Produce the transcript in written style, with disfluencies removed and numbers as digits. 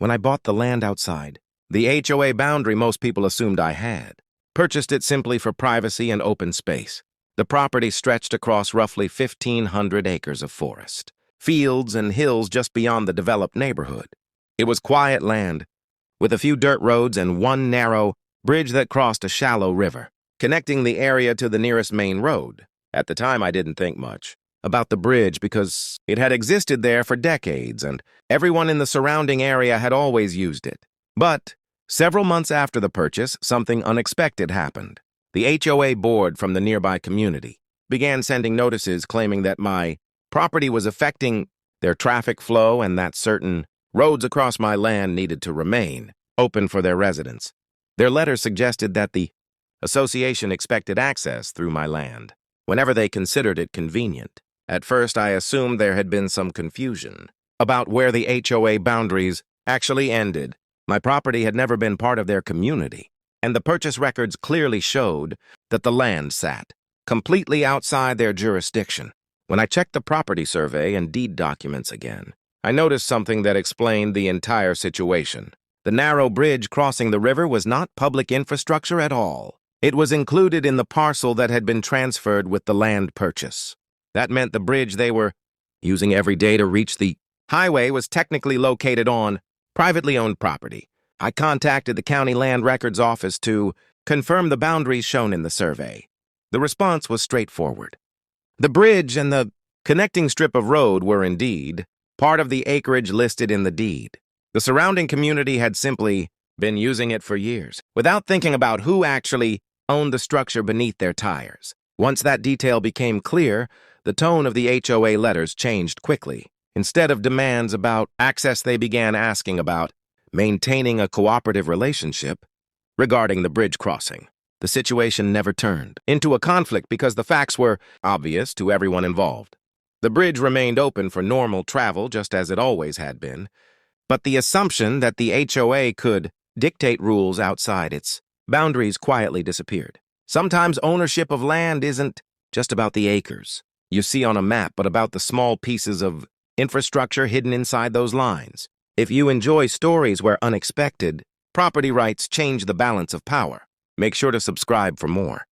When I bought the land outside, the HOA boundary most people assumed I had, purchased it simply for privacy and open space. The property stretched across roughly 1,500 acres of forest, fields and hills just beyond the developed neighborhood. It was quiet land, with a few dirt roads and one narrow bridge that crossed a shallow river, connecting the area to the nearest main road. At the time, I didn't think much about the bridge because it had existed there for decades and everyone in the surrounding area had always used it. But several months after the purchase, something unexpected happened. The HOA board from the nearby community began sending notices claiming that my property was affecting their traffic flow and that certain roads across my land needed to remain open for their residents. Their letter suggested that the association expected access through my land whenever they considered it convenient. At first, I assumed there had been some confusion about where the HOA boundaries actually ended. My property had never been part of their community, and the purchase records clearly showed that the land sat completely outside their jurisdiction. When I checked the property survey and deed documents again, I noticed something that explained the entire situation. The narrow bridge crossing the river was not public infrastructure at all. It was included in the parcel that had been transferred with the land purchase. That meant the bridge they were using every day to reach the highway was technically located on privately owned property. I contacted the county land records office to confirm the boundaries shown in the survey. The response was straightforward. The bridge and the connecting strip of road were indeed part of the acreage listed in the deed. The surrounding community had simply been using it for years, without thinking about who actually owned the structure beneath their tires. Once that detail became clear, the tone of the HOA letters changed quickly. Instead of demands about access, they began asking about maintaining a cooperative relationship regarding the bridge crossing. The situation never turned into a conflict because the facts were obvious to everyone involved. The bridge remained open for normal travel just as it always had been, but the assumption that the HOA could dictate rules outside its boundaries quietly disappeared. Sometimes ownership of land isn't just about the acres you see on a map, but about the small pieces of infrastructure hidden inside those lines. If you enjoy stories where unexpected property rights change the balance of power, make sure to subscribe for more.